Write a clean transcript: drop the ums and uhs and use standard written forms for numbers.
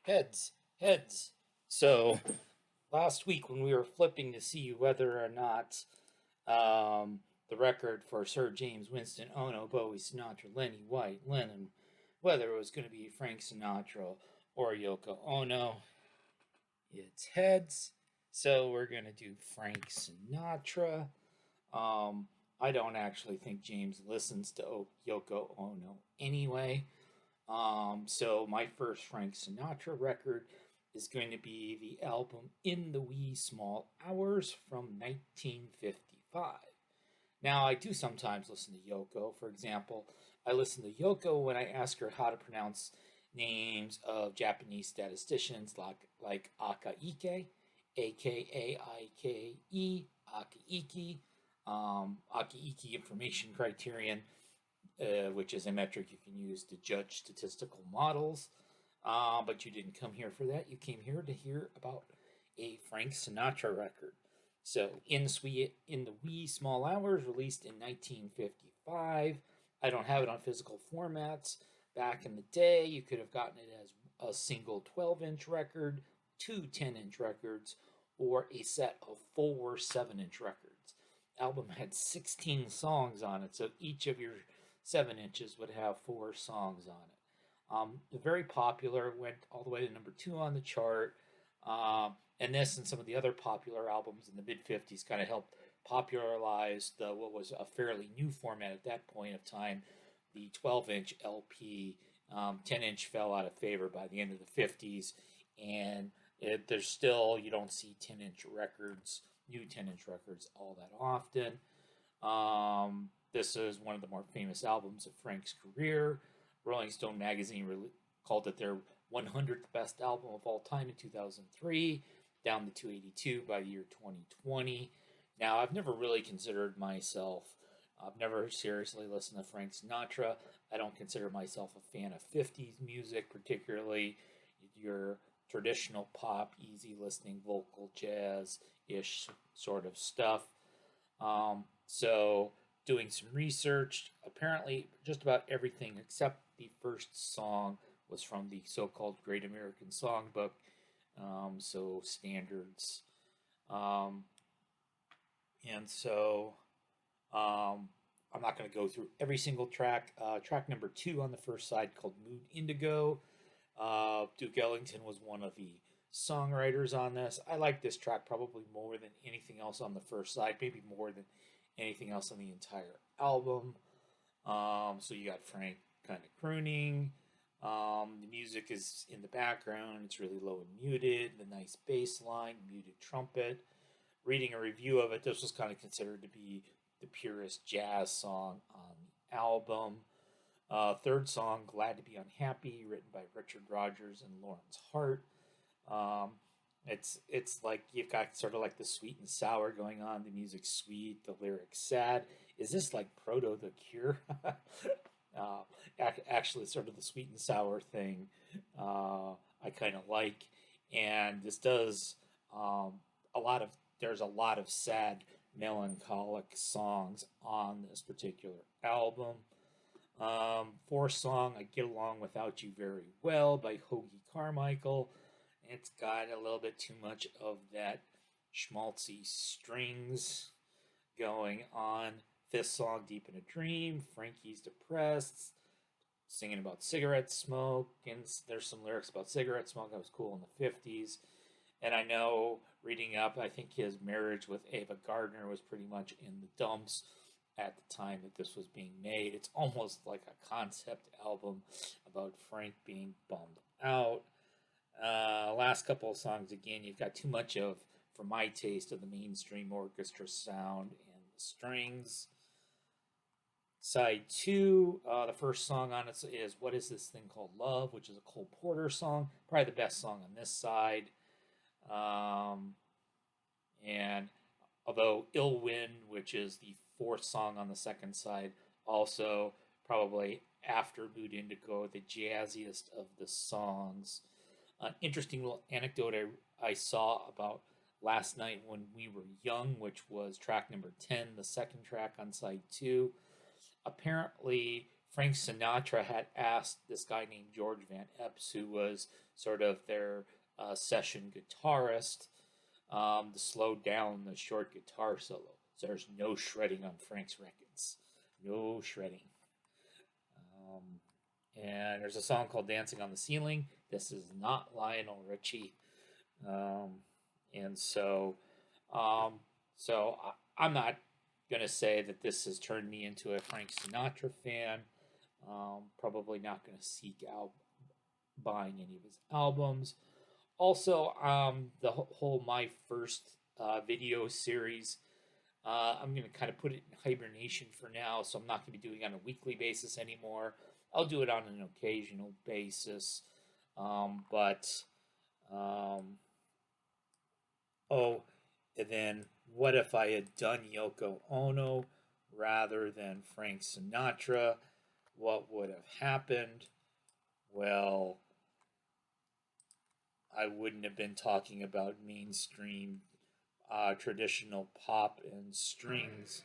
Heads, heads. So last week when we were flipping to see whether or not the record for Sir James Winston, Ono, Bowie, Sinatra, Lenny, White, Lennon, whether it was going to be Frank Sinatra or Yoko Ono, it's heads. So we're going to do Frank Sinatra. Um, I don't actually think James listens to Yoko Ono anyway. So my first Frank Sinatra record is going to be the album In the Wee Small Hours from 1955. Now, I do sometimes listen to Yoko. For example, I listen to Yoko when I ask her how to pronounce names of Japanese statisticians like Akaike, Akaike, Akaike, Akaike Information Criterion, which is a metric you can use to judge statistical models. But you didn't come here for that. You came here to hear about a Frank Sinatra record. So, in the Wee Small Hours, released in 1955. I don't have it on physical formats. Back in the day, you could have gotten it as a single 12-inch record, two 10-inch records, or a set of four 7-inch records. The album had 16 songs on it, so each of your 7 inches would have four songs on it. Very popular, went all the way to number 2 on the chart. And this and some of the other popular albums in the mid 50s kind of helped popularize what was a fairly new format at that point of time, the 12-inch LP. 10-inch fell out of favor by the end of the 50s, and there's still, you don't see 10-inch records, new 10-inch records, all that often. This is one of the more famous albums of Frank's career. Rolling Stone magazine called it their 100th best album of all time in 2003, down to 282 by the year 2020. Now, I've never really considered myself, I've never seriously listened to Frank Sinatra. I don't consider myself a fan of 50s music, particularly your traditional pop, easy listening, vocal jazz ish sort of stuff. So, doing some research, apparently just about everything except the first song was from the so-called Great American Songbook, so standards. Um, and so I'm not going to go through every single track. Track number 2 on the first side, called Mood Indigo. Duke Ellington was one of the songwriters on this. I like this track probably more than anything else on the first side, maybe more than anything else on the entire album. So you got Frank kind of crooning. The music is in the background. It's really low and muted. The nice bass line, muted trumpet. Reading a review of it, this was kind of considered to be the purest jazz song on the album. Third song, Glad to Be Unhappy, written by Richard Rodgers and Lawrence Hart. Um, it's like you've got sort of like the sweet and sour going on. The music's sweet, the lyrics sad. Is this like proto The Cure? Actually, sort of the sweet and sour thing. I kind of like, and this does a lot of. There's a lot of sad, melancholic songs on this particular album. Fourth song, I Get Along Without You Very Well by Hoagy Carmichael. It's got a little bit too much of that schmaltzy strings going on. Fifth song, Deep in a Dream. Frankie's depressed, singing about cigarette smoke, and there's some lyrics about cigarette smoke that was cool in the 50s. And I know, reading up, I think his marriage with Ava Gardner was pretty much in the dumps at the time that this was being made. It's almost like a concept album about Frank being bummed out. Last couple of songs, again, you've got too much of, for my taste, of the mainstream orchestra sound and the strings. Side 2, the first song on it is What Is This Thing Called Love, which is a Cole Porter song, probably the best song on this side. And although Ill Wind, which is the fourth song on the second side, also probably after Mood Indigo, the jazziest of the songs. An interesting little anecdote I saw about Last Night When We Were Young, which was track number 10, the second track on side 2. Apparently, Frank Sinatra had asked this guy named George Van Epps, who was sort of their session guitarist, to slow down the short guitar solo. So there's no shredding on Frank's records. No shredding. And there's a song called Dancing on the Ceiling. This is not Lionel Richie. And so, I'm not going to say that this has turned me into a Frank Sinatra fan. Probably not going to seek out buying any of his albums. Also, the whole My First video series, I'm going to kind of put it in hibernation for now, so I'm not going to be doing it on a weekly basis anymore. I'll do it on an occasional basis. And then what if I had done Yoko Ono rather than Frank Sinatra? What would have happened? Well, I wouldn't have been talking about mainstream traditional pop and strings